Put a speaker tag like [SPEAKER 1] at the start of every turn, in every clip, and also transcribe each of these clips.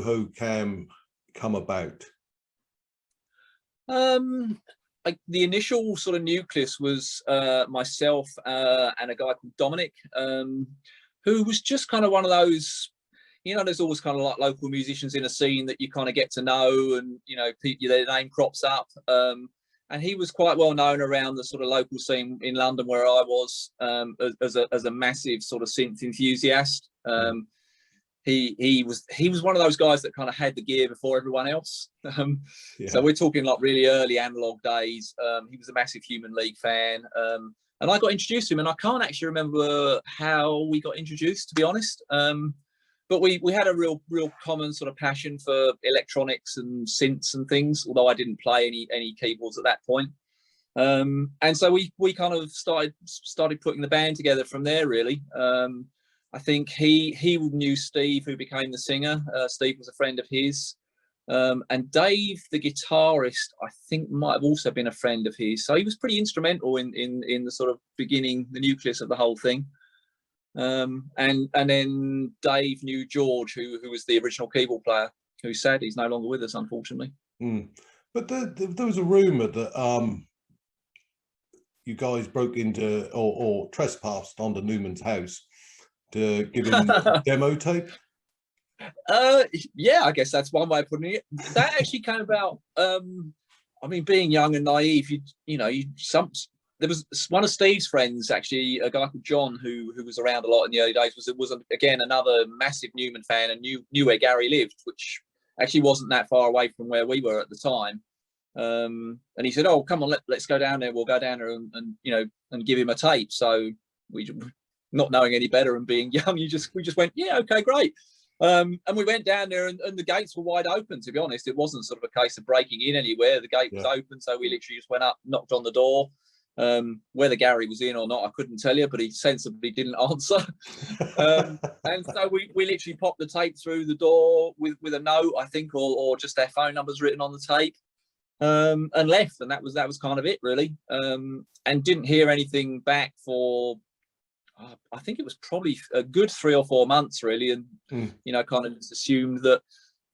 [SPEAKER 1] Hohokam come about?
[SPEAKER 2] The initial sort of nucleus was myself and a guy called Dominic, who was just kind of one of those, there's always kind of like local musicians in a scene that you kind of get to know, and their name crops up. And he was quite well known around the sort of local scene in London where I was, as a massive sort of synth enthusiast. He was one of those guys that kind of had the gear before everyone else. So we're talking like really early analog days. He was a massive Human League fan, and I got introduced to him, and I can't actually remember how we got introduced, to be honest. But we had a real common sort of passion for electronics and synths and things, although I didn't play any keyboards at that point. And so we kind of started putting the band together from there, really. I think he knew Steve, who became the singer. Steve was a friend of his. And Dave, the guitarist, I think might have also been a friend of his. So he was pretty instrumental in the sort of beginning, the nucleus of the whole thing. And then Dave knew George, who was the original keyboard player, who sadly is no longer with us, unfortunately.
[SPEAKER 1] But there was a rumor that you guys broke into or trespassed onto Newman's house to give him a demo tape.
[SPEAKER 2] Yeah, I guess that's one way of putting it. That actually came about. I mean, being young and naive, there was one of Steve's friends, actually, a guy called John, who was around a lot in the early days, was again another massive Newman fan, and knew where Gary lived, which actually wasn't that far away from where we were at the time. And he said, "Oh, come on, let's go down there. We'll go down there and give him a tape." So we, not knowing any better and being young, we just went, "Yeah, okay, great." And we went down there, and the gates were wide open. To be honest, it wasn't sort of a case of breaking in anywhere. The gate was open, so we literally just went up, knocked on the door. Whether Gary was in or not, I couldn't tell you, but he sensibly didn't answer. And so we literally popped the tape through the door with a note, I think, or just their phone numbers written on the tape, and left. And that was kind of it, really. And didn't hear anything back for, I think it was probably a good 3 or 4 months, really. And kind of just assumed that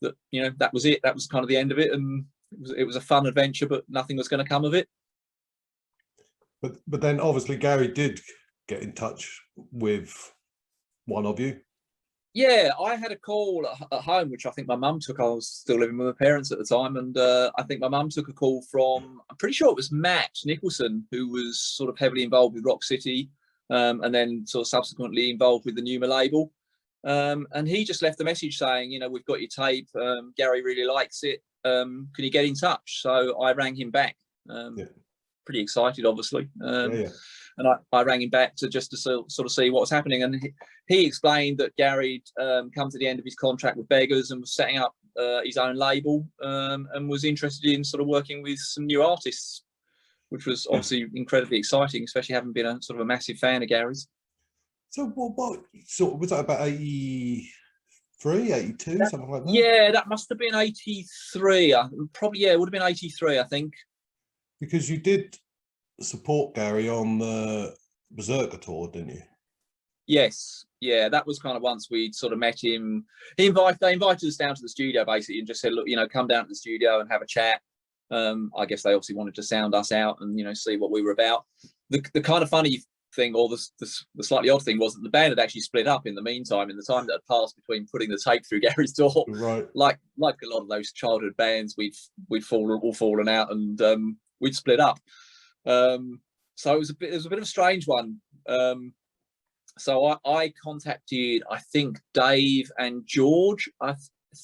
[SPEAKER 2] that was it. That was kind of the end of it, and it was a fun adventure, but nothing was going to come of it.
[SPEAKER 1] But then obviously Gary did get in touch with one of you.
[SPEAKER 2] Yeah, I had a call at home, which I think my mum took. I was still living with my parents at the time, and I think my mum took a call from, I'm pretty sure it was Matt Nicholson, who was sort of heavily involved with Rock City, and then sort of subsequently involved with the Numa label. And he just left a message saying, we've got your tape. Gary really likes it. Can you get in touch? So I rang him back. Pretty excited, obviously. And I rang him back to sort of see what was happening. And he explained that Gary had come to the end of his contract with Beggars and was setting up his own label, and was interested in sort of working with some new artists, which was obviously incredibly exciting, especially having been a sort of a massive fan of Gary's.
[SPEAKER 1] So what sort of, was that about 83, 82, something like that?
[SPEAKER 2] Yeah, that must have been 83. Probably, yeah, it would have been 83, I think.
[SPEAKER 1] Because you did support Gary on the Berserker tour, didn't you?
[SPEAKER 2] Yes, yeah, that was kind of once we'd sort of met him. They invited us down to the studio basically, and just said, look, come down to the studio and have a chat. I guess they obviously wanted to sound us out and see what we were about. The kind of funny thing, or the slightly odd thing, was that the band had actually split up in the meantime, in the time that had passed between putting the tape through Gary's door.
[SPEAKER 1] Right.
[SPEAKER 2] Like a lot of those childhood bands, we'd all fallen out, and we'd split up. So it was a bit of a strange one. So I contacted, I think, Dave and George, I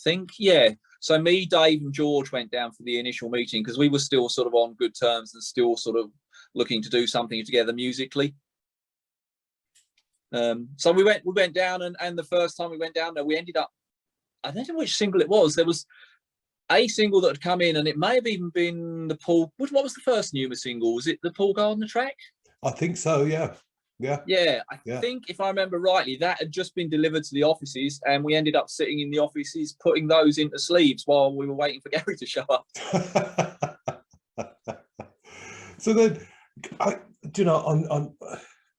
[SPEAKER 2] think, yeah. So me, Dave and George went down for the initial meeting because we were still sort of on good terms and still sort of looking to do something together musically. So we went down, and the first time we went down there, we ended up, I don't know which single it was. There was a single that had come in, and it may have even been the Paul. What was the first Numa single? Was it the Paul Gardner track?
[SPEAKER 1] I think so. Yeah.
[SPEAKER 2] I think, if I remember rightly, that had just been delivered to the offices, and we ended up sitting in the offices putting those into sleeves while we were waiting for Gary to show up.
[SPEAKER 1] So then, I'm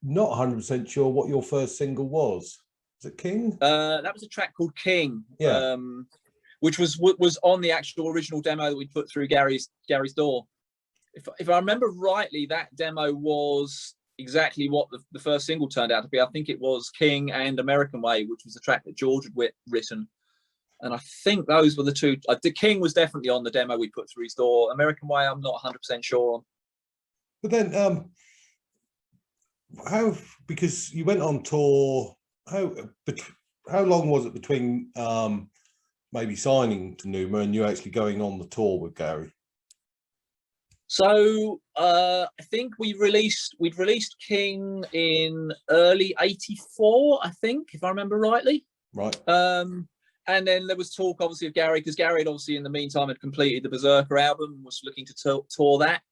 [SPEAKER 1] not 100% sure what your first single was. Was it King?
[SPEAKER 2] That was a track called King.
[SPEAKER 1] Yeah.
[SPEAKER 2] which was on the actual original demo that we put through Gary's door. If I remember rightly, that demo was exactly what the first single turned out to be. I think it was King and American Way, which was the track that George had written. And I think those were the two. The King was definitely on the demo we put through his door. American Way, I'm not 100% sure on.
[SPEAKER 1] But then, because you went on tour, how long was it between maybe signing to Numa and you actually going on the tour with Gary?
[SPEAKER 2] So I think we'd released King in early '84, I think, if I remember rightly.
[SPEAKER 1] Right.
[SPEAKER 2] And then there was talk, obviously, of Gary, because Gary had obviously in the meantime had completed the Berserker album and was looking to tour that.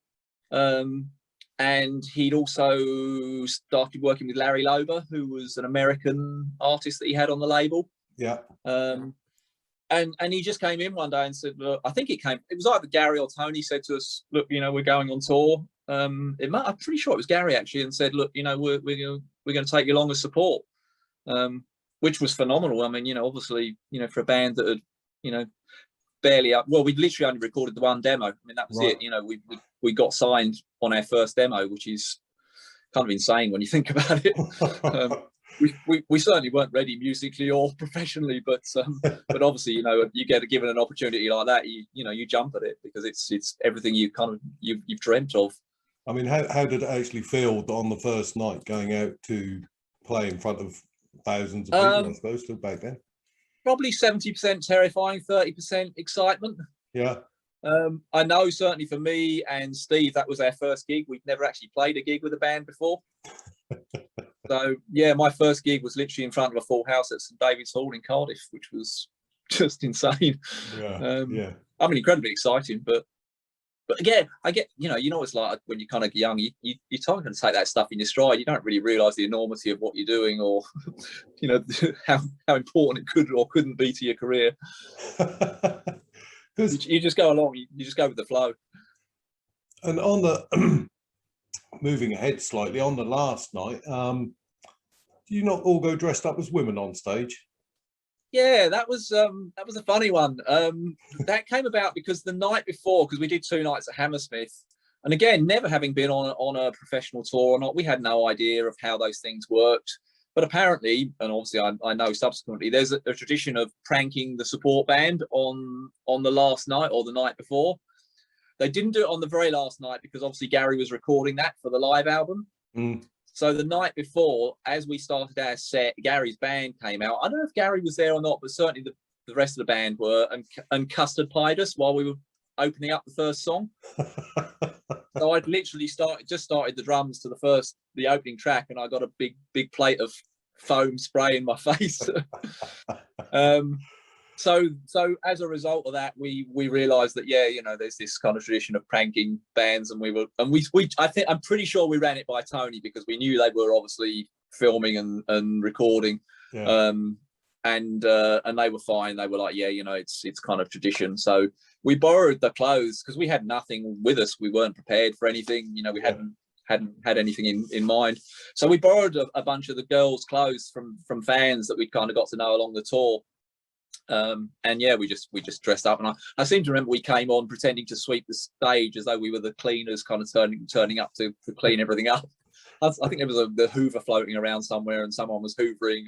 [SPEAKER 2] And he'd also started working with Larry Lober, who was an American artist that he had on the label.
[SPEAKER 1] Yeah.
[SPEAKER 2] And he just came in one day and said, look, I think it was either Gary or Tony said to us, look, we're going on tour. I'm pretty sure it was Gary actually, and said, look, we're going to take you along as support, which was phenomenal. I mean, obviously, for a band that had, barely up. Well, we'd literally only recorded the one demo. I mean, that was right. It. We got signed on our first demo, which is kind of insane when you think about it. We certainly weren't ready musically or professionally, but obviously, you get given an opportunity like that, you jump at it because it's everything you've dreamt of.
[SPEAKER 1] I mean, how did it actually feel on the first night going out to play in front of thousands of people? I suppose still back then.
[SPEAKER 2] Probably 70% terrifying, 30% excitement.
[SPEAKER 1] Yeah.
[SPEAKER 2] I know certainly for me and Steve, that was our first gig. We'd never actually played a gig with a band before. So yeah, my first gig was literally in front of a full house at St David's Hall in Cardiff, which was just insane.
[SPEAKER 1] Yeah.
[SPEAKER 2] I mean, incredibly exciting, but again, I get, it's like when you're kind of young, you're trying to take that stuff in your stride. You don't really realise the enormity of what you're doing, or how important it could or couldn't be to your career. You just go along. You just go with the flow.
[SPEAKER 1] And on the moving ahead slightly, on the last night, do you not all go dressed up as women on stage?
[SPEAKER 2] Yeah, that was a funny one. That came about because the night before, because we did 2 nights at Hammersmith, and again, never having been on a professional tour or not, we had no idea of how those things worked. But apparently, and obviously I know subsequently, there's a tradition of pranking the support band on the last night or the night before. They didn't do it on the very last night because obviously Gary was recording that for the live album. So the night before, as we started our set, Gary's band came out. I don't know if Gary was there or not, but certainly the rest of the band were, and custard pied us while we were opening up the first song. So I'd literally started the drums to the opening track, and I got a big plate of foam spray in my face. So as a result of that, we realised that there's this kind of tradition of pranking bands, and I'm pretty sure we ran it by Tony because we knew they were obviously filming and recording, and they were fine. They were like, it's kind of tradition. So we borrowed the clothes because we had nothing with us. We weren't prepared for anything. We hadn't had anything in mind. So we borrowed a bunch of the girls' clothes from fans that we'd kind of got to know along the tour. And yeah, we just dressed up, and I seem to remember we came on pretending to sweep the stage as though we were the cleaners, kind of turning up to clean everything up. I think there was the Hoover floating around somewhere, and someone was hoovering,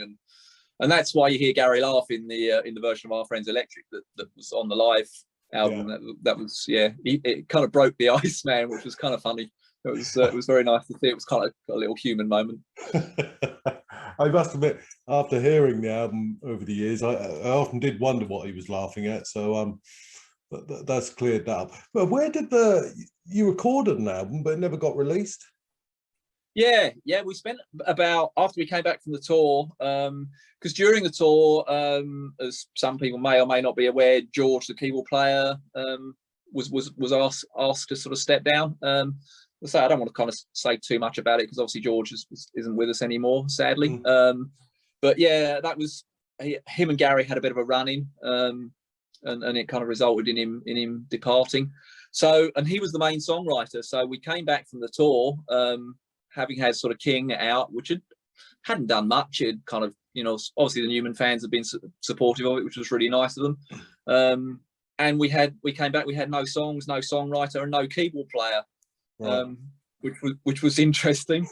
[SPEAKER 2] and that's why you hear Gary laugh in the version of Our Friends Electric that was on the live album. That was it kind of broke the ice, man, which was kind of funny. It was very nice to see. It was kind of a little human moment.
[SPEAKER 1] I must admit, after hearing the album over the years, I often did wonder what he was laughing at. So that's cleared that up. But where did you recorded an album, but it never got released?
[SPEAKER 2] Yeah, we spent about, after we came back from the tour, because during the tour, as some people may or may not be aware, George, the keyboard player, was asked to sort of step down. So I don't want to kind of say too much about it because obviously George isn't with us anymore, sadly. But yeah, that was him and Gary had a bit of a run-in, and it kind of resulted in him departing. So, and he was the main songwriter. So we came back from the tour, having had sort of King out, which hadn't done much. It kind of, obviously the Newman fans have been supportive of it, which was really nice of them. And we came back, we had no songs, no songwriter, and no keyboard player,
[SPEAKER 1] Right.
[SPEAKER 2] which was interesting.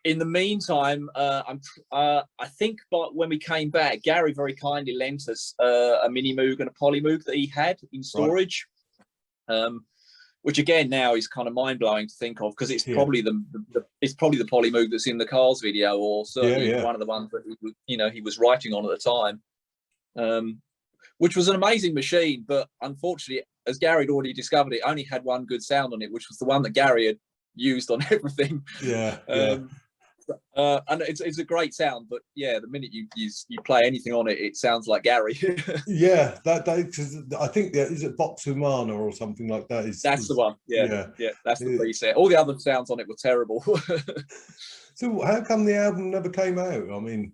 [SPEAKER 2] In the meantime, I think when we came back, Gary very kindly lent us a mini Moog and a Poly Moog that he had in storage, which again now is kind of mind blowing to think of, because it's probably the Poly Moog that's in the Cars video, or certainly one of the ones that he was writing on at the time, which was an amazing machine. But unfortunately, as Gary had already discovered, it only had one good sound on it, which was the one that Gary had used on everything. And it's a great sound, but yeah, the minute you play anything on it, it sounds like Gary.
[SPEAKER 1] Yeah, that I think is it Vox Humana or something like that.
[SPEAKER 2] That's the one. Yeah, that's the preset. All the other sounds on it were terrible.
[SPEAKER 1] So how come the album never came out? I mean,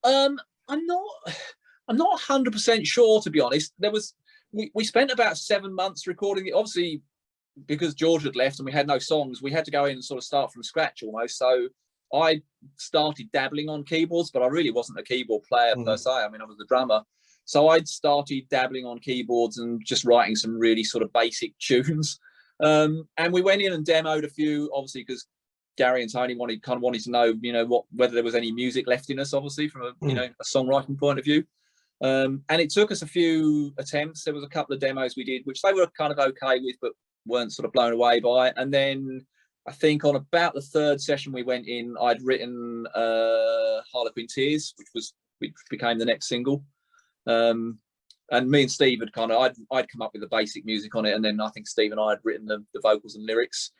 [SPEAKER 2] I'm not 100% sure, to be honest. We spent about 7 months recording it. Obviously, because George had left and we had no songs, we had to go in and sort of start from scratch almost. So I started dabbling on keyboards, but I really wasn't a keyboard player per se. I mean, I was the drummer. So I'd started dabbling on keyboards and just writing some really sort of basic tunes. And we went in and demoed a few, obviously, because Gary and Tony wanted to know, whether there was any music left in us, obviously, from a songwriting point of view. And it took us a few attempts. There was a couple of demos we did, which they were kind of okay with, but weren't sort of blown away by. And then I think on about the third session we went in, I'd written Harlequin Tears, which became the next single. And me and Steve had I'd come up with the basic music on it, and then I think Steve and I had written the vocals and lyrics.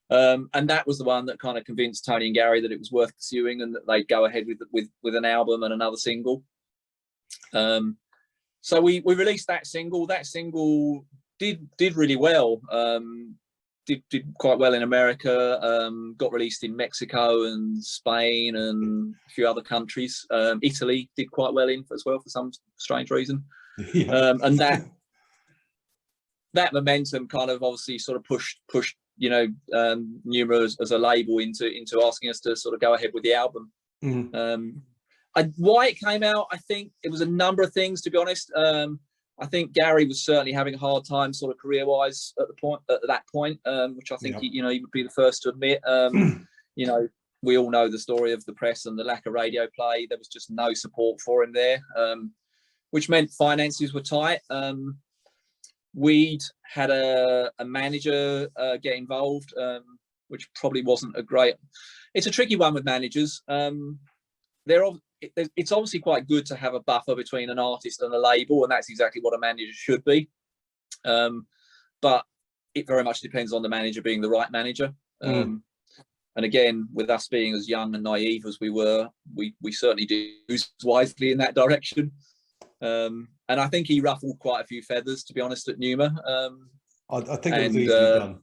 [SPEAKER 2] And that was the one that kind of convinced Tony and Gary that it was worth pursuing and that they'd go ahead with an album and another single. So we released that single. That single did really well. Did quite well in America. Got released in Mexico and Spain and a few other countries. Italy did quite well in as well for some strange reason. And that momentum kind of obviously sort of pushed Numa as a label into asking us to sort of go ahead with the album. Why it came out, I think it was a number of things, to be honest. I think Gary was certainly having a hard time sort of career-wise at that point, which I think he would be the first to admit. We all know the story of the press and the lack of radio play. There was just no support for him there, which meant finances were tight. We'd had a manager get involved, which probably wasn't a great. It's a tricky one with managers. It's obviously quite good to have a buffer between an artist and a label, and that's exactly what a manager should be. But it very much depends on the manager being the right manager. And again, with us being as young and naive as we were, we certainly do wisely in that direction. And I think he ruffled quite a few feathers, to be honest, at Numa.
[SPEAKER 1] I think it was easily done.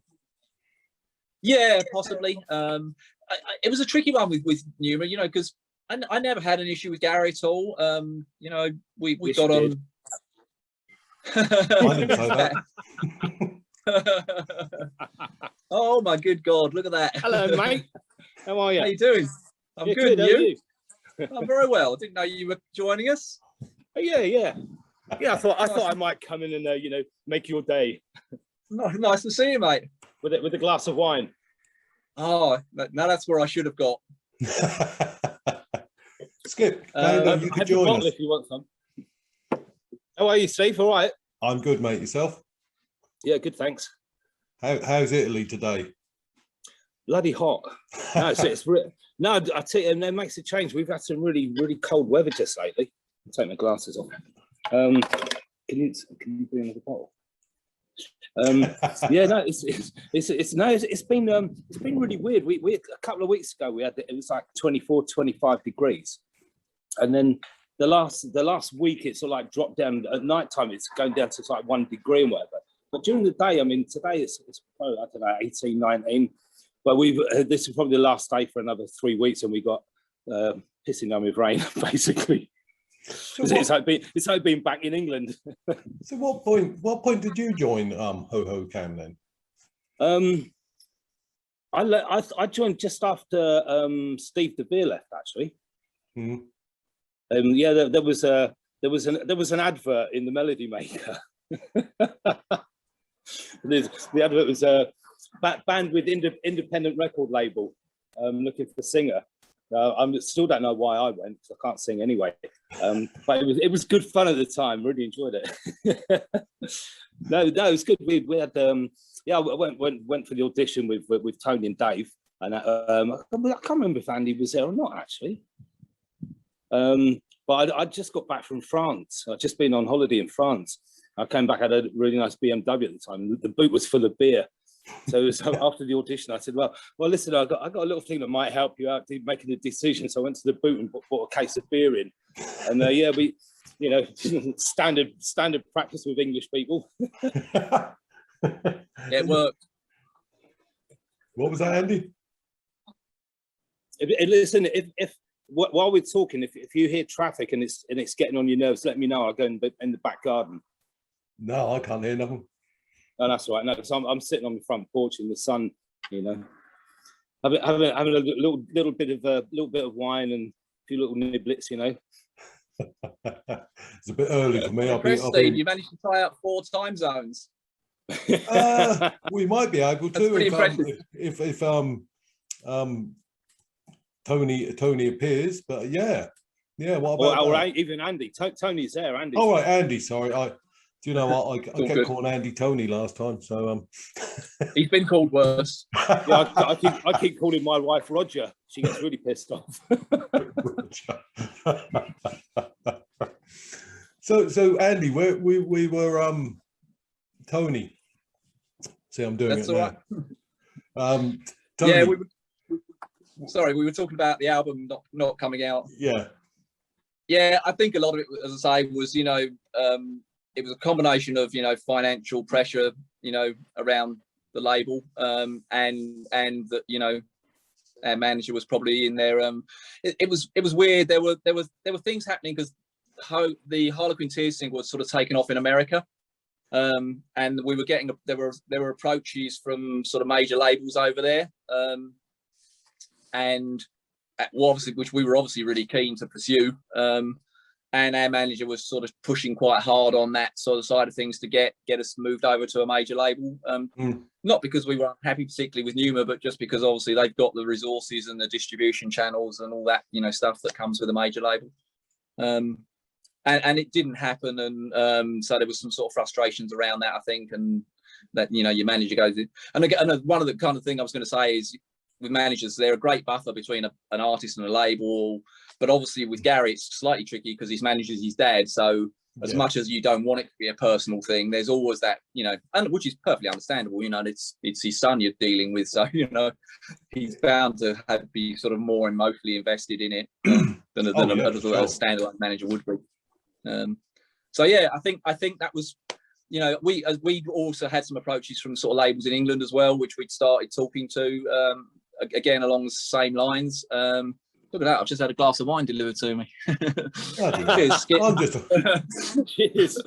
[SPEAKER 2] Yeah, possibly. It was a tricky one with Numa, because I never had an issue with Gary at all. We got on.
[SPEAKER 1] I didn't say that.
[SPEAKER 2] Oh my good God! Look at that.
[SPEAKER 3] Hello, mate. How are you?
[SPEAKER 2] How you doing? I'm good. You? I'm very well. I didn't know you were joining us.
[SPEAKER 3] Oh, yeah. I thought I might come in and make your day.
[SPEAKER 2] Nice to see you, mate.
[SPEAKER 3] With a glass of wine.
[SPEAKER 2] Oh, now that's where I should have got.
[SPEAKER 1] Skip, you could join us
[SPEAKER 3] if you want some. How are you, Steve? All right.
[SPEAKER 1] I'm good, mate. Yourself?
[SPEAKER 3] Yeah, good. Thanks.
[SPEAKER 1] How's Italy today?
[SPEAKER 3] Bloody hot. No, I tell you, that makes a change. We've had some really, really cold weather just lately. I'll take my glasses off. Can you bring another bottle? Yeah, no, it's been really weird. We a couple of weeks ago it was like 24, 25 degrees, and then the last week it's sort of like dropped down. At night time it's going down to like 1 degree and whatever. But during the day, I mean, today it's probably, I don't know, 18, 19. But this is probably the last day for another 3 weeks, and we got pissing down with rain basically. So it's like being back in England.
[SPEAKER 1] So what point did you join Hohokam then?
[SPEAKER 3] I joined just after Steve De Beer left, actually.
[SPEAKER 1] Mm-hmm.
[SPEAKER 3] Yeah, there was there was an advert in the Melody Maker. The advert was a band with independent record label looking for a singer. I still don't know why I went, because I can't sing anyway. But it was good fun at the time. Really enjoyed it. No, it was good. We had I went for the audition with Tony and Dave, and I can't remember if Andy was there or not actually. But I just got back from France. I'd just been on holiday in France. I came back, had a really nice BMW at the time. The boot was full of beer. So after the audition, I said, well, listen, I got a little thing that might help you out making a decision. So I went to the boot and bought a case of beer in. And we, standard practice with English people.
[SPEAKER 2] It worked.
[SPEAKER 1] What was that, Andy?
[SPEAKER 3] Listen, if while we're talking, if you hear traffic and it's getting on your nerves, let me know. I'll go in the back garden.
[SPEAKER 1] No, I can't hear nothing.
[SPEAKER 3] No, that's all right. No, because I'm sitting on the front porch in the sun, having a little bit of wine and a few little niblets,
[SPEAKER 1] It's a bit early for me.
[SPEAKER 2] Steve, you managed to tie up 4 time zones.
[SPEAKER 1] We might be able to if Tony appears, but yeah. What about
[SPEAKER 3] or even Andy? Tony's there. Andy.
[SPEAKER 1] Oh right, Andy. Sorry, do you know what? I kept calling Andy Tony last time, so
[SPEAKER 2] he's been called worse.
[SPEAKER 3] Yeah, I keep calling my wife Roger. She gets really pissed off.
[SPEAKER 1] So Andy, we were Tony. See, I'm doing
[SPEAKER 2] That's
[SPEAKER 1] it
[SPEAKER 2] all
[SPEAKER 1] now.
[SPEAKER 2] Right.
[SPEAKER 1] Tony.
[SPEAKER 2] Yeah, we were talking about the album not coming out. Yeah, I think a lot of it, as I say, was it was a combination of financial pressure around the label, and that our manager was probably in there. It was weird. There were things happening because the Harlequin Tears single was sort of taken off in America, and we were getting there were approaches from sort of major labels over there, and obviously which we were obviously really keen to pursue. And our manager was sort of pushing quite hard on that sort of side of things to get us moved over to a major label. Not because we were unhappy particularly with Numa, but just because obviously they've got the resources and the distribution channels and all that, stuff that comes with a major label. And it didn't happen. And so there was some sort of frustrations around that, I think. And that, your manager goes in. And again, one of the kind of thing I was going to say is with managers, they're a great buffer between an artist and a label. But obviously with Gary, it's slightly tricky because he manages his dad. So as much as you don't want it to be a personal thing, there's always that, and which is perfectly understandable. It's his son you're dealing with. So, he's bound to be sort of more emotionally invested in it than a standalone manager would be. So, yeah, I think that was, we also had some approaches from sort of labels in England as well, which we'd started talking to, again, along the same lines. Look at that! I've just had a glass of wine delivered to me. Cheers, Skip.
[SPEAKER 1] Cheers.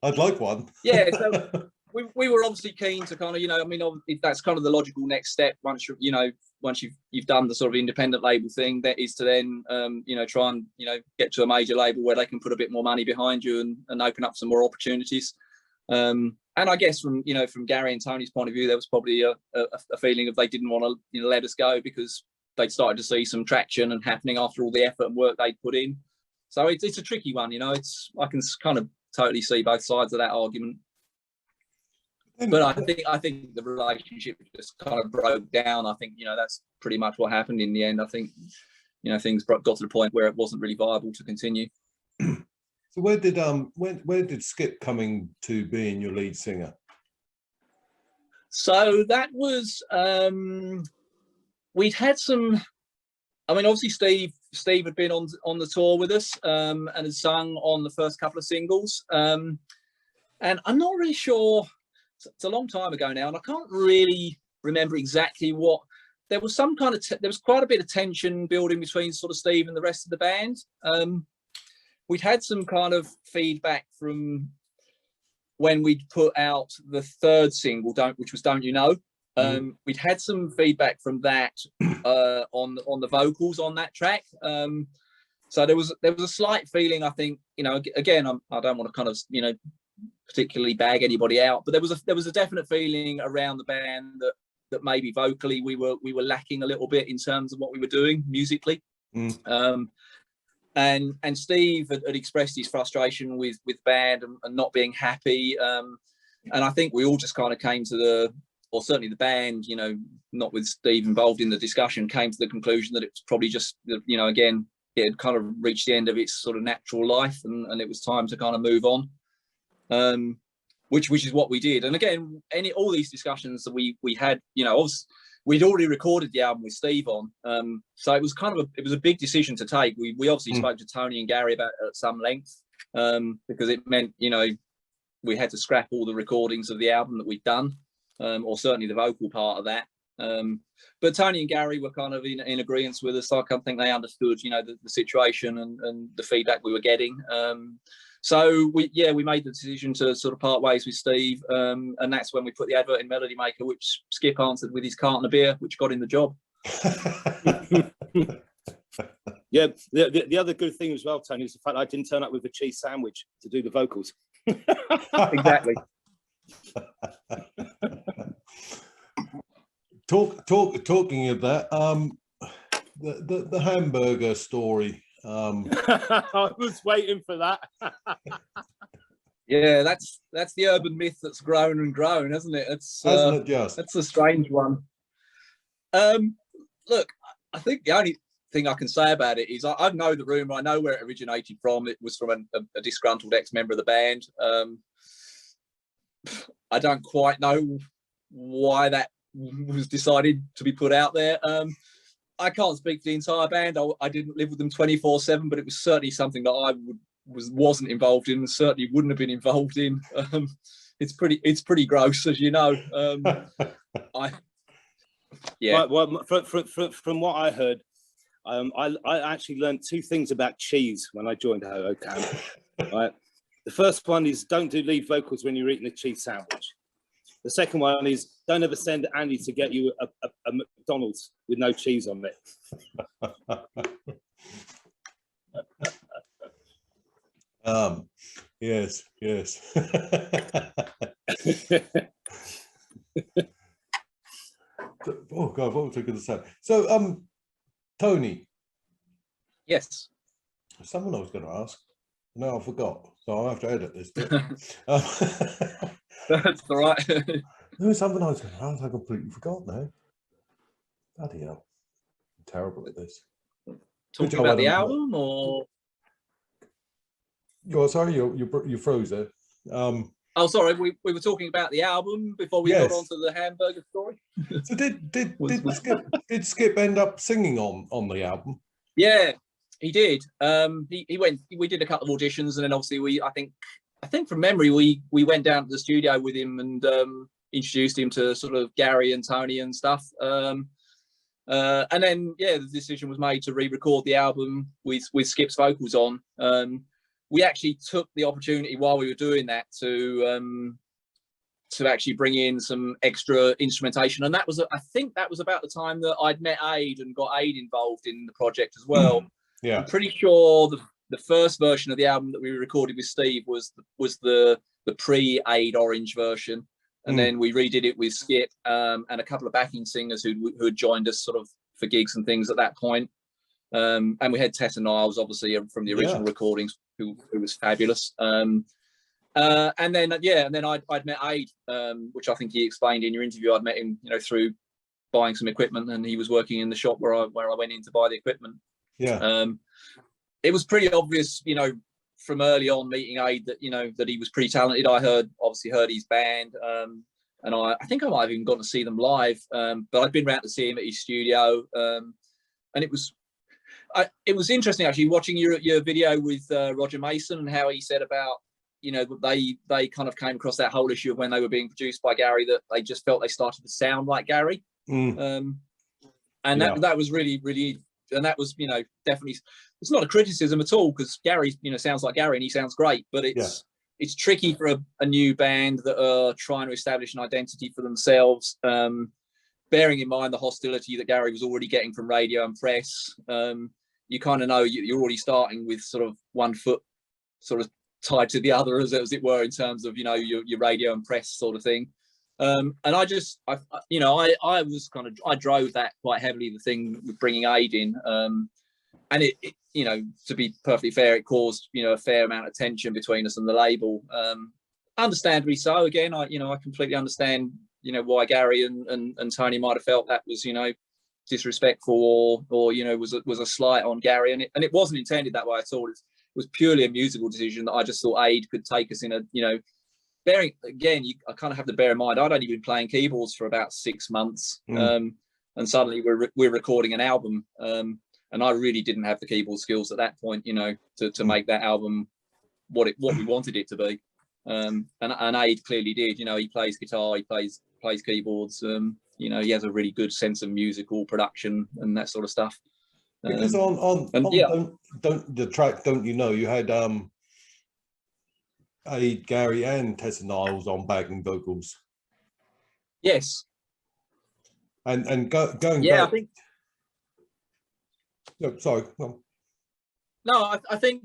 [SPEAKER 1] I'd like one.
[SPEAKER 2] Yeah, so we were obviously keen to kind of, that's kind of the logical next step once you've done the sort of independent label thing. That is to then try and get to a major label where they can put a bit more money behind you and open up some more opportunities. And I guess from Gary and Tony's point of view, there was probably a feeling of they didn't want to let us go because they'd started to see some traction and happening after all the effort and work they'd put in. So it's a tricky one, I can kind of totally see both sides of that argument. But I think the relationship just kind of broke down. I think that's pretty much what happened in the end. I think things got to the point where it wasn't really viable to continue.
[SPEAKER 1] So where did Skip coming to being your lead singer?
[SPEAKER 2] So that was we'd had some. Obviously Steve had been on the tour with us and had sung on the first couple of singles. And I'm not really sure. It's a long time ago now, and I can't really remember exactly what. There was some kind of there was quite a bit of tension building between sort of Steve and the rest of the band. We'd had some kind of feedback from when we'd put out the third single, which was Don't You Know. We'd had some feedback from that on the vocals on that track. So there was a slight feeling, I think, you know, again, I don't want to kind of, you know, particularly bag anybody out, but there was a definite feeling around the band that maybe vocally we were lacking a little bit in terms of what we were doing musically. And Steve had expressed his frustration with band and not being happy. And I think we all just kind of came to or certainly the band, you know, not with Steve involved in the discussion, came to the conclusion that it was probably just, you know, again, it had kind of reached the end of its sort of natural life, and it was time to kind of move on. Which is what we did. And again, all these discussions that we had, you know, we'd already recorded the album with Steve on, so it was kind of a big decision to take. We obviously spoke to Tony and Gary about it at some length, because it meant, you know, we had to scrap all the recordings of the album that we'd done, or certainly the vocal part of that. But Tony and Gary were kind of in agreement with us. I think they understood, you know, the situation and the feedback we were getting. So we made the decision to sort of part ways with Steve, and that's when we put the advert in Melody Maker, which Skip answered with his carton of beer, which got him the job.
[SPEAKER 3] Yeah, the other good thing as well, Tony, is the fact I didn't turn up with a cheese sandwich to do the vocals.
[SPEAKER 2] Exactly.
[SPEAKER 1] Talking of that, the hamburger story.
[SPEAKER 3] I was waiting for that.
[SPEAKER 2] Yeah, that's the urban myth that's grown and grown, hasn't it?
[SPEAKER 1] Hasn't it just?
[SPEAKER 2] That's a strange one. Look, I think the only thing I can say about it is I know the rumour. I know where it originated from. It was from a disgruntled ex-member of the band. I don't quite know why that was decided to be put out there. I can't speak for the entire band. I didn't live with them 24/7, but it was certainly something that I wasn't involved in, and certainly wouldn't have been involved in. It's pretty gross, as you know. Yeah.
[SPEAKER 3] Well, from what I heard, I actually learned two things about cheese when I joined Hohokam. Right. The first one is don't do lead vocals when you're eating a cheese sandwich. The second one is don't ever send Andy to get you a McDonald's with no cheese on it.
[SPEAKER 1] Yes. Oh God, what was I going to say? So, Tony.
[SPEAKER 2] Yes.
[SPEAKER 1] Someone I was going to ask. No, I forgot. So I'll have to edit this bit.
[SPEAKER 2] That's all right.
[SPEAKER 1] There was something I was going to ask. I completely forgot now. Bloody hell. I'm terrible at this.
[SPEAKER 2] Talking about the album, or?
[SPEAKER 1] Oh, sorry, you froze there.
[SPEAKER 2] Oh, sorry. We were talking about the album before we got onto the hamburger story.
[SPEAKER 1] So did Skip end up singing on the album?
[SPEAKER 2] Yeah, he did. He went. We did a couple of auditions, and then obviously I think from memory we went down to the studio with him and introduced him to sort of Gary and Tony and stuff. And then the decision was made to re-record the album with Skip's vocals on. We actually took the opportunity while we were doing that to actually bring in some extra instrumentation, and I think that was about the time that I'd met Aid and got Aid involved in the project as well.
[SPEAKER 1] Yeah, I'm
[SPEAKER 2] pretty sure the first version of the album that we recorded with Steve was the pre-Aid Orange version, and then we redid it with Skip and a couple of backing singers who had joined us sort of for gigs and things at that point. And we had Tessa Niles, obviously, from the original recordings, who was fabulous. And then I'd met Aid, which I think he explained in your interview. I'd met him, you know, through buying some equipment, and he was working in the shop where I went in to buy the equipment. Yeah. It was pretty obvious, you know, from early on meeting Aid that, you know, that he was pretty talented. I obviously heard his band, and I think I might have even gone to see them live. But I'd been round to see him at his studio, and it was interesting actually watching your video with Roger Mason and how he said about, you know, they kind of came across that whole issue of when they were being produced by Gary, that they just felt they started to sound like Gary. And that was really, really, and that was, you know, definitely, it's not a criticism at all, because Gary, you know, sounds like Gary and he sounds great, but it's tricky for a new band that are trying to establish an identity for themselves, bearing in mind the hostility that Gary was already getting from radio and press. you kind of know you're already starting with sort of one foot sort of tied to the other, as it were, in terms of, you know, your radio and press sort of thing. And I drove that quite heavily, the thing with bringing Aid in. And it, you know, to be perfectly fair, it caused, you know, a fair amount of tension between us and the label. Understandably so. Again, I completely understand, you know, why Gary and Tony might have felt that was, you know, disrespectful or you know, was a slight on Gary, and it wasn't intended that way at all. It was purely a musical decision that I just thought Aid could take us in a, you know, bearing again, I kind of have to bear in mind I'd only been playing keyboards for about 6 months, and suddenly we're recording an album, and I really didn't have the keyboard skills at that point, you know, to make that album what we wanted it to be. And Aid clearly did. You know, he plays guitar, he plays keyboards. You know, he has a really good sense of musical production and that sort of stuff.
[SPEAKER 1] Because don't the track Don't You Know, you had Aid, Gary, and Tessa Niles on backing vocals.
[SPEAKER 2] Yes.
[SPEAKER 1] And going
[SPEAKER 2] yeah,
[SPEAKER 1] back,
[SPEAKER 2] I think.
[SPEAKER 1] No, sorry. No.
[SPEAKER 2] No, I think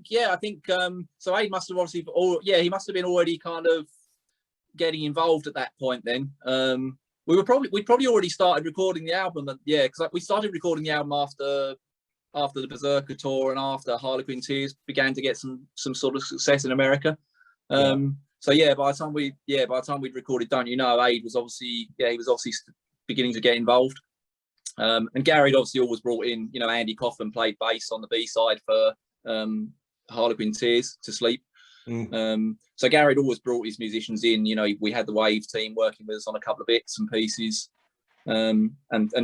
[SPEAKER 2] so. Aid must have obviously, he must have been already kind of getting involved at that point. Then we'd probably already started recording the album. Because we started recording the album after the Berserker tour and after Harlequin Tears began to get some sort of success in America. So by the time we'd recorded Don't You Know, Aid was obviously beginning to get involved. And Gary had obviously always brought in, you know, Andy Coughlin played bass on the B-side for Harlequin Tears, To Sleep. So Gary had always brought his musicians in. You know, we had the Wave team working with us on a couple of bits and pieces. And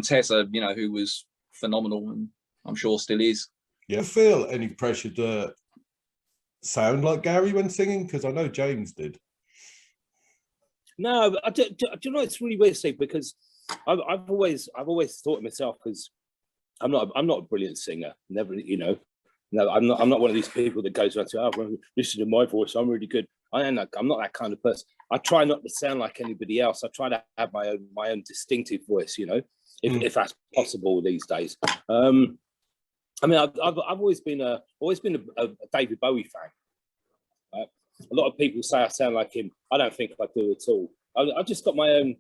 [SPEAKER 2] Tessa, you know, who was phenomenal and I'm sure still is.
[SPEAKER 1] Yeah, feel any pressure to sound like Gary when singing? Because I know James did.
[SPEAKER 3] No, do you know, it's really weird, Steve, because I've always thought of myself, because I'm not a brilliant singer. Never, you know. No, I'm not one of these people that goes around to, oh, listen to my voice, I'm really good. I'm not that kind of person. I try not to sound like anybody else. I try to have my own distinctive voice, you know, if that's possible these days. I mean, I've always been a David Bowie fan. A lot of people say I sound like him. I don't think I do at all. I just got my own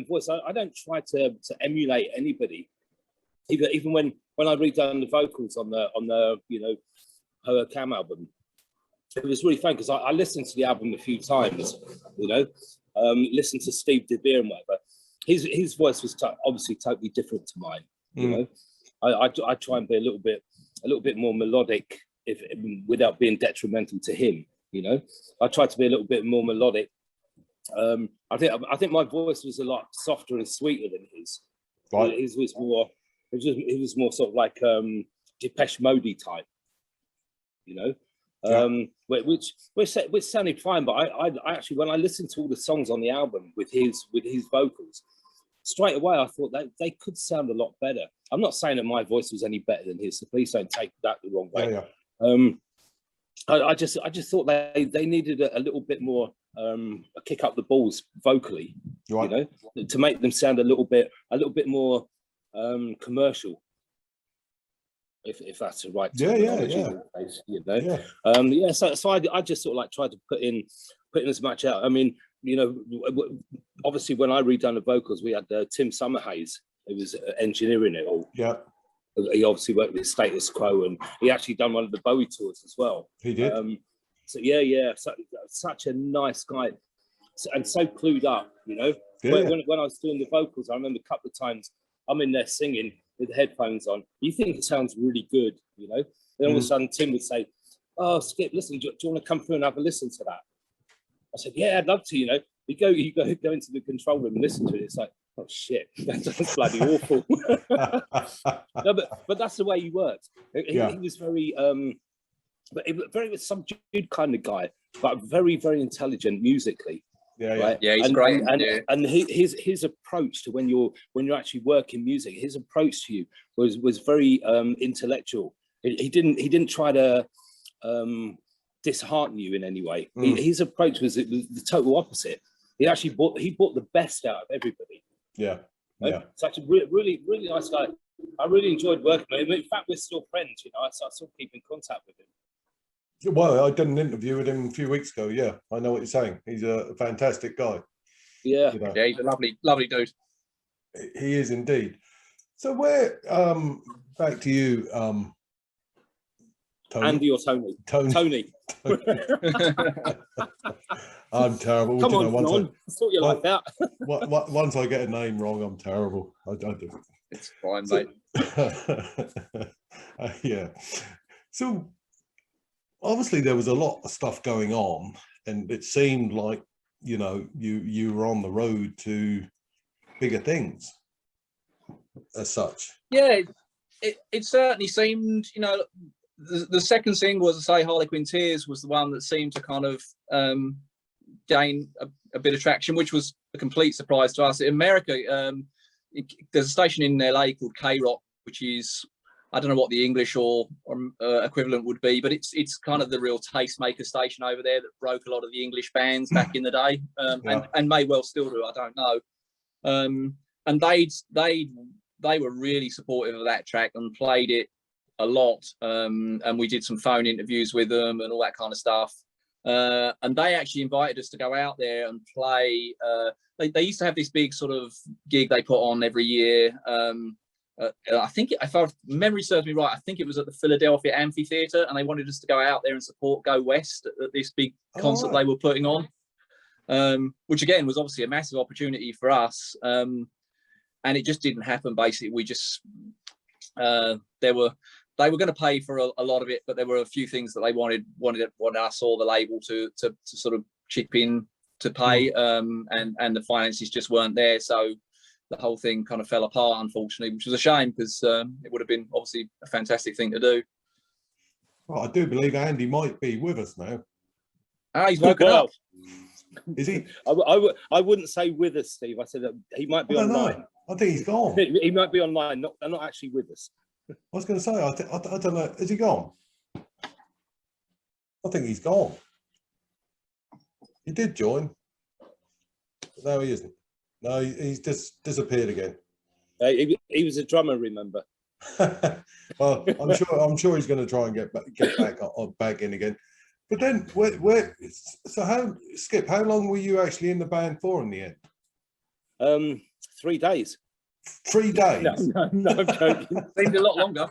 [SPEAKER 3] voice. I don't try to emulate anybody. Even when I redone the vocals on the you know, Hohokam album, it was really fun because I listened to the album a few times. You know, listened to Steve DeVere and whatever. His voice was obviously totally different to mine. You know, I try and be a little bit more melodic, without being detrimental to him. You know, I try to be a little bit more melodic. I think my voice was a lot softer and sweeter than his.
[SPEAKER 1] Right.
[SPEAKER 3] His was more. It was more sort of like Depeche Mode type. You know, which sounded fine. But I actually, when I listened to all the songs on the album with his vocals, straight away I thought that they could sound a lot better. I'm not saying that my voice was any better than his, so please don't take that the wrong way. I just thought they needed a little bit more a kick up the balls vocally, right. You know, to make them sound a little bit more commercial. If that's the right terminology, you know. So I just sort of like tried to put in as much out. I mean, you know, obviously when I redone the vocals, we had Tim Summerhays, who was engineering it all. Yeah. He obviously worked with Status Quo, and he actually done one of the Bowie tours as well.
[SPEAKER 1] He did.
[SPEAKER 3] So such a nice guy, and so clued up. You know, when I was doing the vocals, I remember a couple of times I'm in there singing with the headphones on. You think it sounds really good, you know. Then all of a sudden Tim would say, "Oh, Skip, listen, do you want to come through and have a listen to that?" I said, "Yeah, I'd love to." You know, you go into the control room and listen to it. It's like, oh shit, that's bloody awful. No, but that's the way he worked. He was very very subdued kind of guy, but very, very intelligent musically. Right?
[SPEAKER 2] Yeah, he's great.
[SPEAKER 3] And his approach to when you're actually working music, his approach to you was very intellectual. He didn't try to dishearten you in any way. His approach was the total opposite. He actually brought the best out of everybody.
[SPEAKER 1] Yeah.
[SPEAKER 3] Such a really, really nice guy. I really enjoyed working with him. In fact, we're still friends, you know. I still keep in contact with him.
[SPEAKER 1] Well, I did an interview with him a few weeks ago. Yeah, I know what you're saying. He's a fantastic guy.
[SPEAKER 3] Yeah.
[SPEAKER 1] You know.
[SPEAKER 2] Yeah, he's a lovely dude.
[SPEAKER 1] He is indeed. So where back to you, Tony.
[SPEAKER 3] Andy or Tony? Tony.
[SPEAKER 1] I'm terrible.
[SPEAKER 3] Come
[SPEAKER 1] you
[SPEAKER 3] on,
[SPEAKER 1] know,
[SPEAKER 3] John. Sort your life out.
[SPEAKER 1] Once I get a name wrong, I'm terrible. I do.
[SPEAKER 2] It's fine, mate.
[SPEAKER 1] Yeah. So obviously there was a lot of stuff going on, and it seemed like, you know, you were on the road to bigger things as such.
[SPEAKER 2] Yeah, it certainly seemed, you know, the second single, as I say, Harlequin Tears, was the one that seemed to kind of gain a bit of traction, which was a complete surprise to us. In America, there's a station in LA called K-Rock, which is, I don't know what the English or equivalent would be, but it's kind of the real tastemaker station over there that broke a lot of the English bands back in the day, and may well still do. I don't know. And they were really supportive of that track and played it a lot. And we did some phone interviews with them and all that kind of stuff. And they actually invited us to go out there and play. They used to have this big sort of gig they put on every year. I think, if our memory serves me right, I think it was at the Philadelphia Amphitheater, and they wanted us to go out there and support Go West at this big concert they were putting on, which again was obviously a massive opportunity for us. And it just didn't happen. Basically, we just they were going to pay for a lot of it, but there were a few things that they wanted us or the label to sort of chip in to pay, and the finances just weren't there. So the whole thing kind of fell apart, unfortunately, which was a shame, because it would have been obviously a fantastic thing to do.
[SPEAKER 1] Well, I do believe Andy might be with us now.
[SPEAKER 2] He's woken up.
[SPEAKER 1] Is he?
[SPEAKER 3] I wouldn't say with us, Steve. I said that he might be online.
[SPEAKER 1] I think he's gone.
[SPEAKER 3] He might be online, not actually with us.
[SPEAKER 1] I was going to say, I don't know. Is he gone? I think he's gone. He did join. But no, he isn't. No, he's just disappeared again.
[SPEAKER 3] He was a drummer, remember?
[SPEAKER 1] Well, I'm sure he's going to try and get back in again. But then, so how long were you actually in the band for in the end?
[SPEAKER 3] 3 days.
[SPEAKER 1] 3 days?
[SPEAKER 3] No, I'm joking.
[SPEAKER 2] Seemed a lot longer.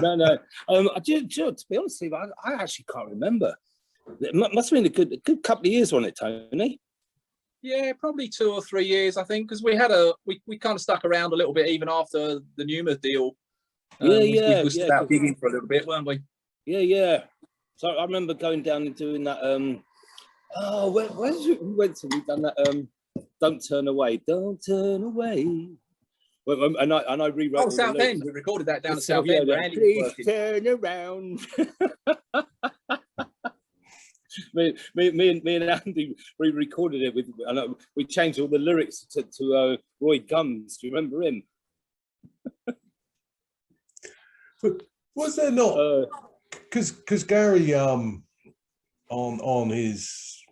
[SPEAKER 3] No. To be honest, Steve, I actually can't remember. It must have been a good couple of years on it, Tony.
[SPEAKER 2] Yeah, probably 2 or 3 years, I think, because we kind of stuck around a little bit even after the Numa deal. We were still out gigging for a little bit, weren't we? Yeah.
[SPEAKER 3] So I remember going down and doing that. Where did we went to? We've done that. Don't turn away. Don't turn away. Well, and I rewrote.
[SPEAKER 2] Oh, Southend. We recorded that down at Southend.
[SPEAKER 3] Please turn around. me and Andy re-recorded it we changed all the lyrics to Roy Gumbs. Do you remember him?
[SPEAKER 1] But was there not? Because Gary on his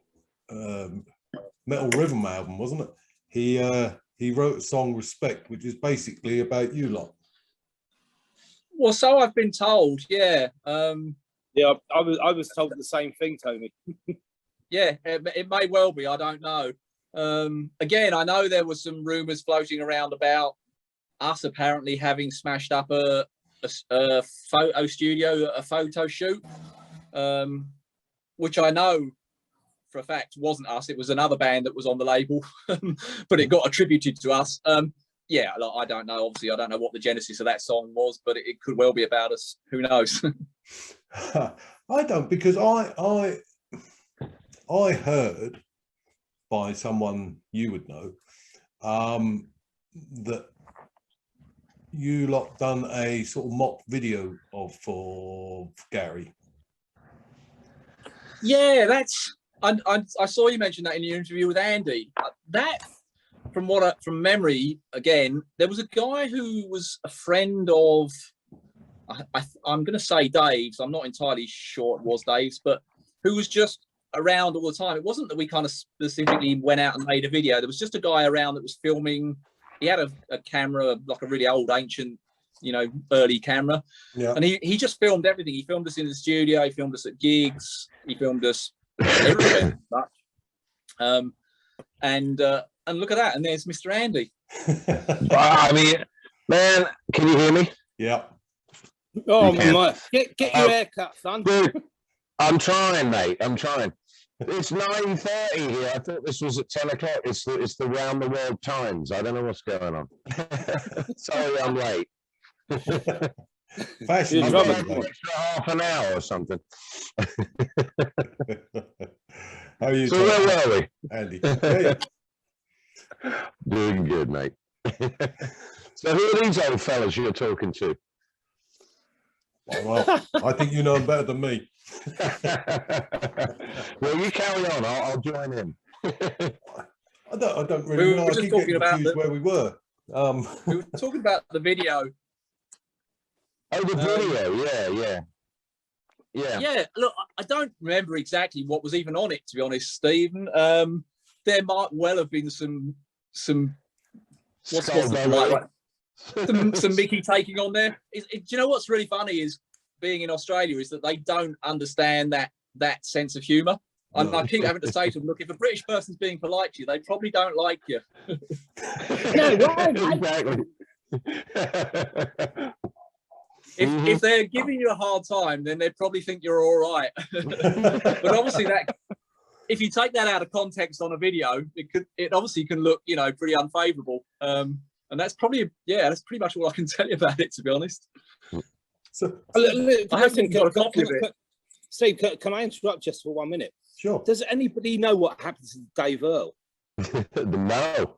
[SPEAKER 1] Metal Rhythm album, wasn't it? He wrote a song "Respect," which is basically about you lot.
[SPEAKER 2] Well, so I've been told. Yeah.
[SPEAKER 3] Yeah, I was told the same thing, Tony.
[SPEAKER 2] Yeah, it may well be. I don't know. Again, I know there was some rumours floating around about us apparently having smashed up a photo studio, a photo shoot, which I know for a fact wasn't us. It was another band that was on the label, but it got attributed to us. Yeah, I don't know. Obviously, I don't know what the genesis of that song was, but it could well be about us. Who knows?
[SPEAKER 1] I don't, because I heard by someone you would know that you lot done a sort of mock video
[SPEAKER 2] for Gary. Yeah, that's. I saw you mention that in your interview with Andy. That, from memory, again, there was a guy who was a friend of. I'm going to say Dave's. I'm not entirely sure it was Dave's, but who was just around all the time. It wasn't that we kind of specifically went out and made a video. There was just a guy around that was filming he had a camera, like a really old, ancient, you know, early camera.
[SPEAKER 1] Yeah.
[SPEAKER 2] And he just filmed everything. He filmed us in the studio. He filmed us at gigs. He filmed us everywhere. And look at that. And there's Mr. Andy.
[SPEAKER 4] I mean, man, can you hear me?
[SPEAKER 1] Yeah.
[SPEAKER 3] Oh my! Get your haircut, son.
[SPEAKER 4] Dude, I'm trying, mate. I'm trying. It's 9:30 here. I thought this was at 10 o'clock. It's the round the world times. I don't know what's going on. Sorry, I'm late.
[SPEAKER 1] Fashion.
[SPEAKER 4] I'm going for extra half an hour or something.
[SPEAKER 1] How are you?
[SPEAKER 4] So where were we,
[SPEAKER 1] Andy? Hey.
[SPEAKER 4] Doing good, mate. So who are these old fellas you're talking to?
[SPEAKER 1] Well, I think you know them better than me.
[SPEAKER 4] Well, you carry on. I'll join in.
[SPEAKER 1] I don't really know. I keep getting confused where we were.
[SPEAKER 2] We were talking about the video.
[SPEAKER 4] Oh, the video. Yeah.
[SPEAKER 2] Look, I don't remember exactly what was even on it, to be honest, Stephen. There might well have been some Mickey taking on there. Do you know what's really funny is being in Australia is that they don't understand that sense of humour. And I keep having to say to them, look, if a British person's being polite to you, they probably don't like you.
[SPEAKER 3] No, right,
[SPEAKER 4] exactly.
[SPEAKER 2] If they're giving you a hard time, then they probably think you're all right. But obviously if you take that out of context on a video, it obviously can look, you know, pretty unfavourable. And that's probably, that's pretty much all I can tell you about it, to be honest.
[SPEAKER 3] So, Steve, can I interrupt just for 1 minute?
[SPEAKER 1] Sure.
[SPEAKER 3] Does anybody know what happened to Dave Earl?
[SPEAKER 4] No.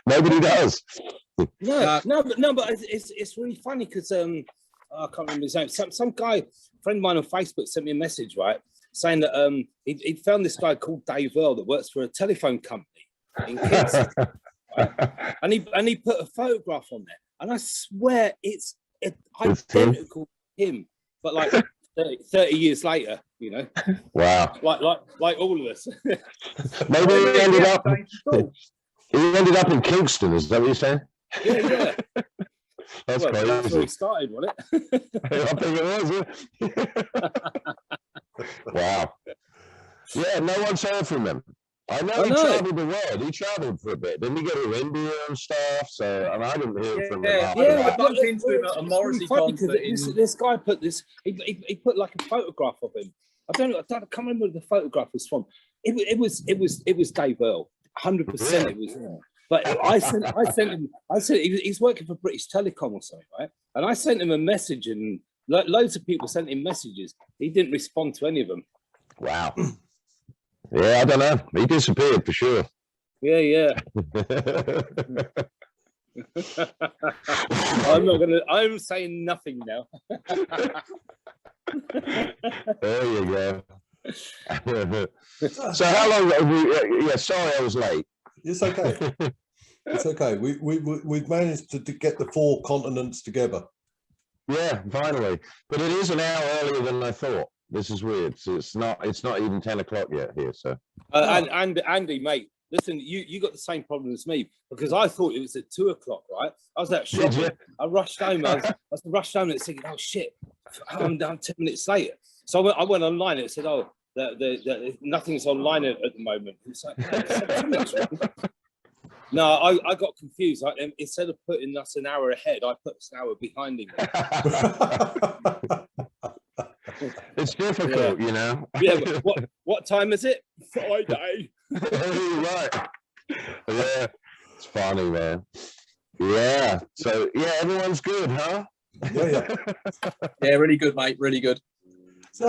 [SPEAKER 4] Nobody does.
[SPEAKER 3] No, but it's really funny because I can't remember his name. Some guy, friend of mine on Facebook, sent me a message, right, saying that he found this guy called Dave Earl that works for a telephone company in Kingston, right? and he put a photograph on there, and I swear it's identical to him, but like 30 years later, you know.
[SPEAKER 4] Wow.
[SPEAKER 3] Like all of us.
[SPEAKER 4] Maybe he ended up in Kingston, is that what you're saying?
[SPEAKER 3] Yeah.
[SPEAKER 4] That's crazy.
[SPEAKER 3] That's where he started, wasn't it?
[SPEAKER 4] I think it was. Wow. Yeah, no one's heard from him. I know he travelled the world. He travelled for a bit. Didn't he go to India and stuff? So, and I didn't hear from him.
[SPEAKER 2] I bumped into him at a Morrissey concert.
[SPEAKER 3] This guy put this. He put like a photograph of him. I can't remember where the photograph was from. It was Dave Earl. 100% it was him. But I sent him. He's working for British Telecom or something, right? And I sent him a message, and loads of people sent him messages. He didn't respond to any of them.
[SPEAKER 4] Wow. Yeah, I don't know. He disappeared for sure.
[SPEAKER 3] Yeah. I'm saying nothing now.
[SPEAKER 4] There you go. So how long have we, sorry I was late.
[SPEAKER 1] It's okay. It's okay. We've managed to get the 4 continents together.
[SPEAKER 4] Yeah, finally. But it is an hour earlier than I thought. This is weird. So it's not even 10 o'clock yet here. So
[SPEAKER 3] and Andy, mate, listen, you got the same problem as me, because I thought it was at 2 o'clock, right? I was at shopping. I rushed home. I rushed home and thinking, oh shit, I'm down 10 minutes later. So I went online and it said, oh, nothing's online at the moment. It's like, no, I got confused. Instead of putting us an hour ahead, I put us an hour behind him.
[SPEAKER 4] It's difficult, you know.
[SPEAKER 3] Yeah, but what time is it? Friday.
[SPEAKER 4] Right. Yeah, it's funny, man. Yeah. So yeah, everyone's good, huh?
[SPEAKER 1] Yeah.
[SPEAKER 2] Yeah, really good, mate. Really good.
[SPEAKER 1] So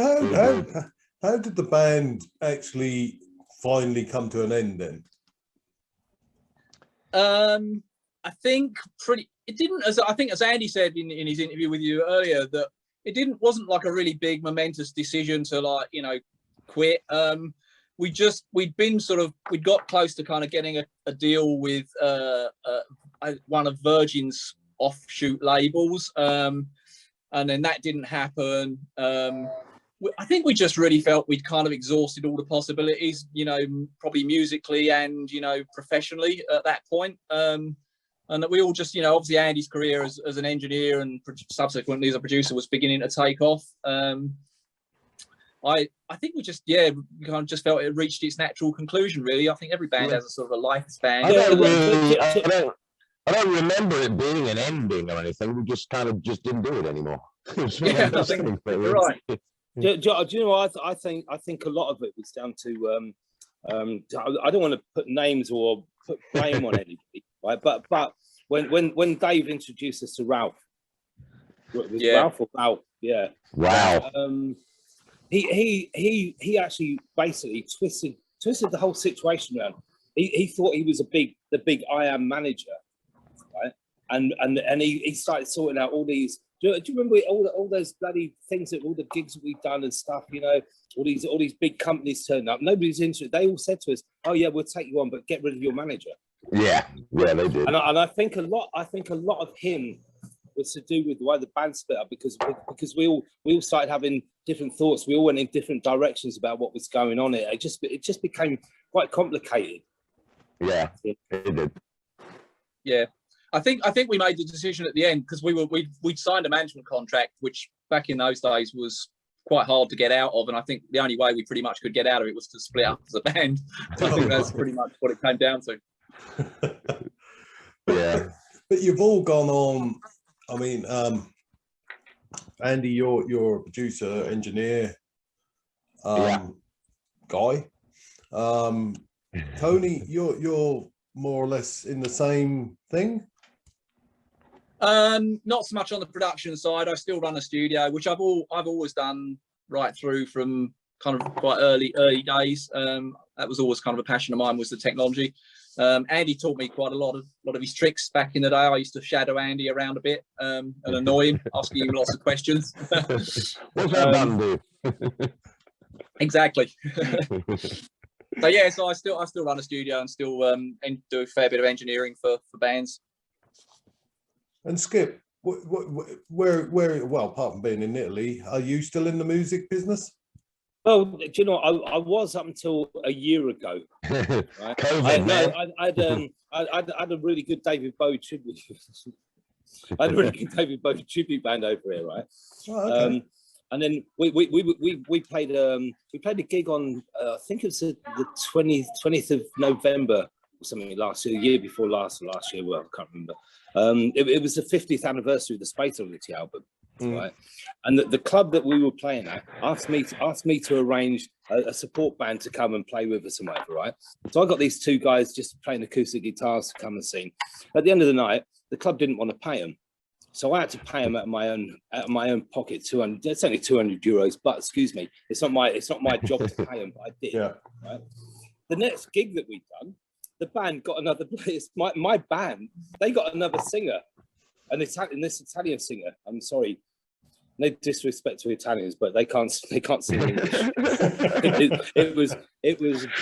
[SPEAKER 1] how did the band actually finally come to an end then?
[SPEAKER 2] I think it didn't, as Andy said in his interview with you earlier, that wasn't like a really big momentous decision to, like, you know, quit. We'd got close to kind of getting a deal with one of Virgin's offshoot labels, and then that didn't happen. I think we just really felt we'd kind of exhausted all the possibilities, you know, probably musically and, you know, professionally at that point. And that we all just, you know, obviously Andy's career as an engineer and subsequently as a producer was beginning to take off. I think we just, we kind of just felt it reached its natural conclusion, really. I think every band has a sort of a lifespan.
[SPEAKER 4] I don't remember it being an ending or anything. We just kind of just didn't do it anymore.
[SPEAKER 2] Yeah, I think you're right.
[SPEAKER 3] Do you know what I think a lot of it was down to I don't want to put names or put blame on anybody, right? But when Dave introduced us to Ralph, Ralph or Val,
[SPEAKER 4] wow.
[SPEAKER 3] He actually basically twisted the whole situation around. He thought he was the big I Am manager, right? And he started sorting out all these. Do you remember all those bloody things all the gigs that we've done and stuff? You know, all these big companies turned up. Nobody's interested. They all said to us, "Oh yeah, we'll take you on, but get rid of your manager."
[SPEAKER 4] Yeah, they did.
[SPEAKER 3] And I think a lot of him was to do with why the band split up because we all started having different thoughts. We all went in different directions about what was going on. It just became quite complicated.
[SPEAKER 4] Yeah, it did.
[SPEAKER 2] Yeah. I think we made the decision at the end because we'd signed a management contract, which back in those days was quite hard to get out of, and I think the only way we pretty much could get out of it was to split up as a band. I think that's pretty much what it came down to.
[SPEAKER 1] Yeah, but you've all gone on. I mean, Andy, you're a producer, engineer, guy. Tony, you're more or less in the same thing.
[SPEAKER 2] Not so much on the production side. I still run a studio, which I've always done right through from kind of quite early days. That was always kind of a passion of mine, was the technology. Andy taught me quite a lot of his tricks back in the day. I used to shadow Andy around a bit and annoy him, asking him lots of questions.
[SPEAKER 4] What's that button do?
[SPEAKER 2] Exactly. So I still run a studio and still and do a fair bit of engineering for bands.
[SPEAKER 1] And Skip, where? Well, apart from being in Italy, are you still in the music business?
[SPEAKER 3] Well, do you know, I was up until a year ago. Right? I had a really good David Bowie tribute. I had a really good David Bowie tribute band over here, right?
[SPEAKER 1] Oh, okay.
[SPEAKER 3] And then we played a gig on I think it was the 20th of November or something last year, the year before last year. Well, I can't remember. It was the 50th anniversary of the Space Oddity album, right? And the club that we were playing at asked me to arrange a support band to come and play with us and whatever, right? So I got these two guys just playing acoustic guitars to come and sing. At the end of the night, the club didn't want to pay them. So I had to pay them out of my own pocket. 200. It's only €200, but excuse me, it's not my job to pay them, but I did. Yeah. Right? The next gig that we'd done, the band got another place. My band, they got another singer, this Italian singer. I'm sorry, no disrespect to Italians, but they can't sing English. it was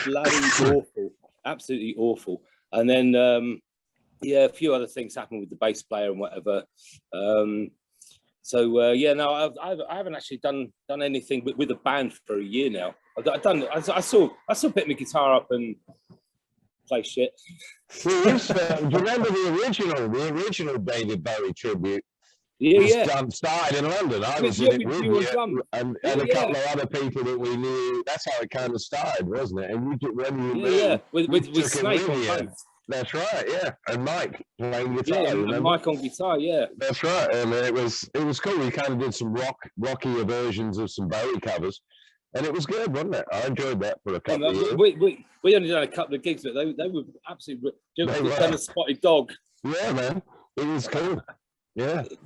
[SPEAKER 3] bloody awful, absolutely awful. And then a few other things happened with the bass player and whatever. I haven't actually done anything with a band for a year now. I still pick my guitar up and play shit.
[SPEAKER 4] Do you remember the original David Bowie tribute? Started in London. I was in it with you and a couple of other people that we knew. That's how it kind of started, wasn't it? And with
[SPEAKER 3] Snake on both.
[SPEAKER 4] That's right, yeah. And Mike playing guitar.
[SPEAKER 3] Yeah, and Mike on guitar, yeah.
[SPEAKER 4] That's right. And it was cool. We kind of did some rockier versions of some Bowie covers. And it was good, wasn't it? I enjoyed that for a couple of years.
[SPEAKER 3] We only done a couple of gigs, but they were absolutely kind of spotted dog.
[SPEAKER 4] Yeah, man. It was cool. Yeah. It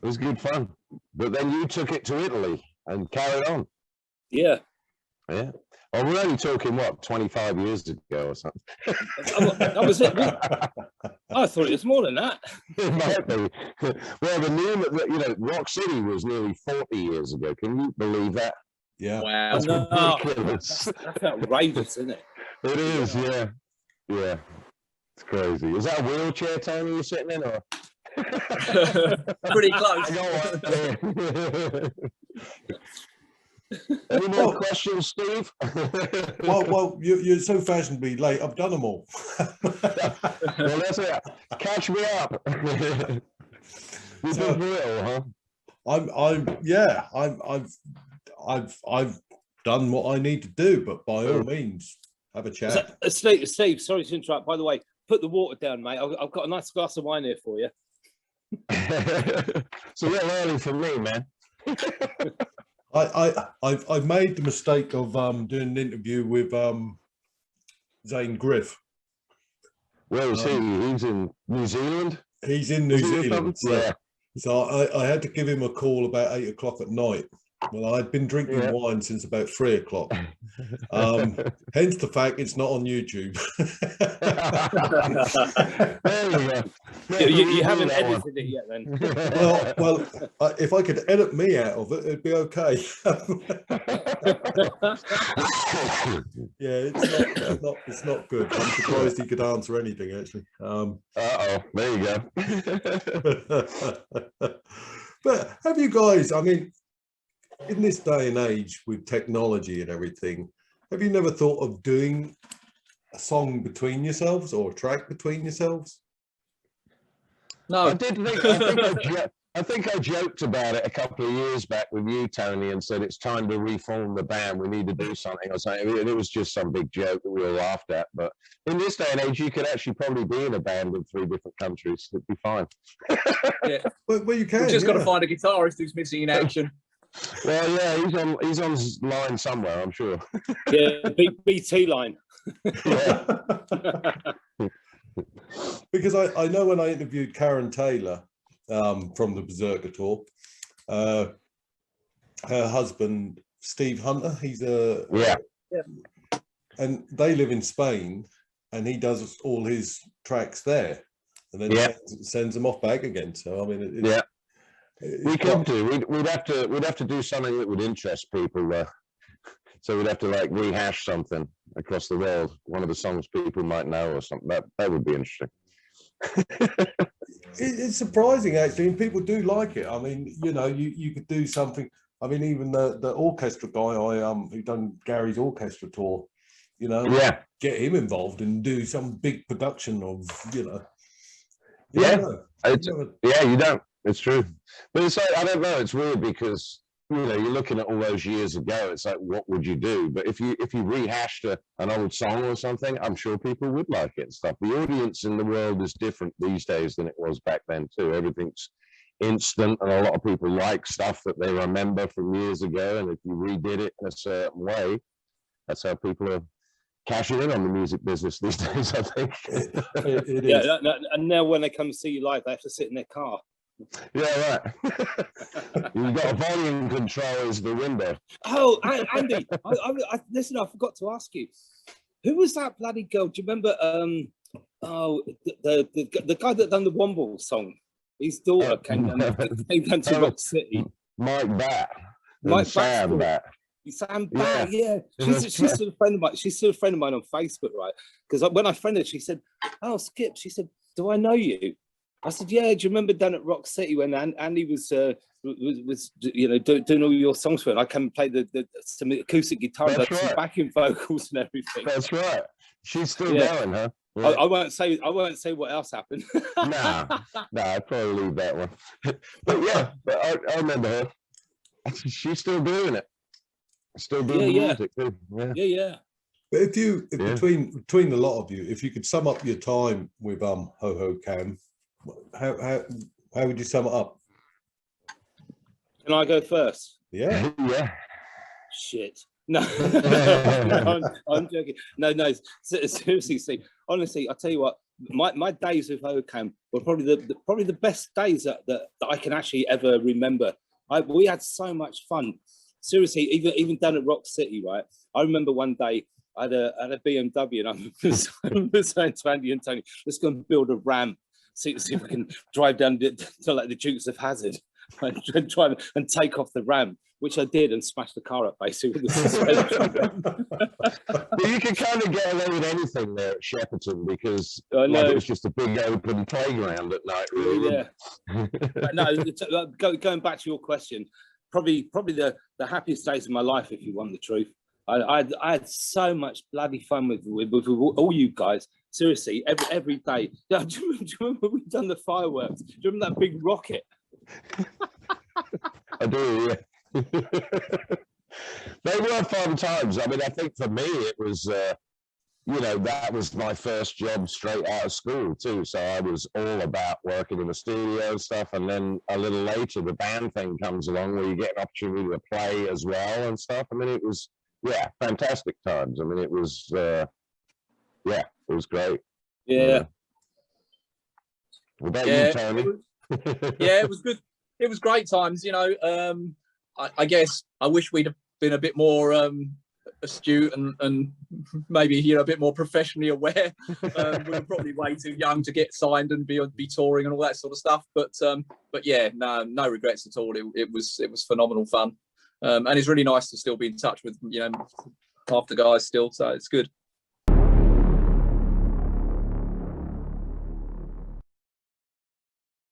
[SPEAKER 4] was good fun. But then you took it to Italy and carried on.
[SPEAKER 3] Yeah.
[SPEAKER 4] Yeah. Well, we're only talking, 25 years ago or something?
[SPEAKER 3] That was it. I thought it was more than that.
[SPEAKER 4] It might be. Well, Rock City was nearly 40 years ago. Can you believe that?
[SPEAKER 1] Yeah.
[SPEAKER 3] Wow. That's ridiculous. That's outrageous, isn't it?
[SPEAKER 4] It is, yeah. Yeah. It's crazy. Is that a wheelchair, Tony, you're sitting in, or?
[SPEAKER 2] Pretty close.
[SPEAKER 4] Any more questions, Steve?
[SPEAKER 1] Well, you're so fashionably late. I've done them all.
[SPEAKER 4] Well, that's it. Catch me up. You've been real, huh?
[SPEAKER 1] I've done what I need to do, but by all means, have a chat.
[SPEAKER 3] Steve, sorry to interrupt. By the way, put the water down, mate. I've got a nice glass of wine here for you.
[SPEAKER 4] It's a little early for me, man.
[SPEAKER 1] I've made the mistake of doing an interview with Zane Griff.
[SPEAKER 4] Where is he? He's in New Zealand?
[SPEAKER 1] He's in New Zealand.
[SPEAKER 4] Yeah.
[SPEAKER 1] So I had to give him a call about 8 o'clock at night. Well, I'd been drinking wine since about 3 o'clock. Hence the fact it's not on YouTube.
[SPEAKER 4] There you go.
[SPEAKER 3] You haven't edited it yet, then.
[SPEAKER 1] Well, if I could edit me out of it, it'd be okay. Yeah, it's not good. I'm surprised he could answer anything, actually.
[SPEAKER 4] There you go.
[SPEAKER 1] But have you guys, I mean, in this day and age with technology and everything, have you never thought of doing a song between yourselves or a track between yourselves?
[SPEAKER 2] No.
[SPEAKER 4] I think I joked about it a couple of years back with you, Tony, and said it's time to reform the band. We need to do something or something. And it was just some big joke that we all laughed at. But in this day and age, you could actually probably be in a band in 3 different countries. It'd be fine.
[SPEAKER 2] Yeah.
[SPEAKER 1] Well, you can.
[SPEAKER 2] We've just got to find a guitarist who's missing in action.
[SPEAKER 4] Well, yeah, he's on line somewhere, I'm sure.
[SPEAKER 3] Yeah, BT line.
[SPEAKER 4] Yeah.
[SPEAKER 1] Because I know when I interviewed Karen Taylor from the Berserker tour, her husband Steve Hunter, he's and they live in Spain, and he does all his tracks there, and then sends them off back again. So I mean,
[SPEAKER 4] we could do. We'd have to do something that would interest people. So we'd have to like rehash something across the world. One of the songs people might know or something. That would be interesting.
[SPEAKER 1] It's surprising, actually, and people do like it. I mean, you know, you could do something. I mean, even the orchestra guy who done Gary's orchestra tour, you know, get him involved and do some big production of, you know. You don't.
[SPEAKER 4] It's true, but it's like, I don't know. It's weird because, you know, you're looking at all those years ago. It's like, what would you do? But if you rehashed an old song or something, I'm sure people would like it and stuff. The audience in the world is different these days than it was back then too. Everything's instant, and a lot of people like stuff that they remember from years ago. And if you redid it in a certain way, that's how people are cashing in on the music business these days, I think.
[SPEAKER 1] It is.
[SPEAKER 3] And now when they come to see you live, they have to sit in their car.
[SPEAKER 4] Yeah, right. You've got a volume control as the window.
[SPEAKER 3] Oh, Andy, listen, I forgot to ask you. Who was that bloody girl? Do you remember the guy that done the Womble song? His daughter came down to Rock City.
[SPEAKER 4] Mike Batt.
[SPEAKER 3] Sam Batt. Sam Batt, yeah. She's still a friend of mine. She's still a friend of mine on Facebook, right? Because when I friended her, she said, "Oh, Skip," she said, "Do I know you?" I said, "Yeah, do you remember down at Rock City when Andy was you know, doing all your songs for it? I came and played some acoustic guitar, some backing vocals and everything." That's
[SPEAKER 4] right. She's still going, huh?
[SPEAKER 3] Yeah. I won't say what else happened.
[SPEAKER 4] Nah, I'd probably leave that one. But I remember her. She's still doing it. Still doing music too.
[SPEAKER 3] Yeah.
[SPEAKER 1] But between the lot of you, if you could sum up your time with Hohokam, how would you sum it up?
[SPEAKER 3] Can I go first?
[SPEAKER 1] Yeah.
[SPEAKER 4] Yeah.
[SPEAKER 3] Shit. No, I'm joking. No. Seriously, Steve. Honestly, I'll tell you what. My days with Hohokam were probably the best days that I can actually ever remember. We had so much fun. Seriously, even down at Rock City, right? I remember one day I had a BMW, and I was saying to Andy and Tony, "Let's go and build a ramp. See if we can drive down to like the Dukes of Hazzard and try and take off the ramp," which I did, and smashed the car up basically with the suspension.
[SPEAKER 4] But you can kind of get away with anything there at Shepperton because it was just a big open playground at night, really.
[SPEAKER 3] Yeah. No, going back to your question, probably the happiest days of my life, if you want the truth. I had so much bloody fun with all you guys. Seriously, every day. Do you remember we've done the fireworks? Do you remember that big rocket?
[SPEAKER 4] I do, yeah. They were fun times. I mean, I think for me, it was, that was my first job straight out of school too. So I was all about working in the studio and stuff. And then a little later, the band thing comes along where you get an opportunity to play as well and stuff. I mean, it was, fantastic times. I mean, it was, it was great.
[SPEAKER 3] Yeah.
[SPEAKER 4] What about you, Tony?
[SPEAKER 2] It was good. It was great times, I guess I wish we'd have been a bit more astute and maybe a bit more professionally aware. We were probably way too young to get signed and be touring and all that sort of stuff. But yeah, no regrets at all. It was phenomenal fun, and it's really nice to still be in touch with half the guys still. So it's good.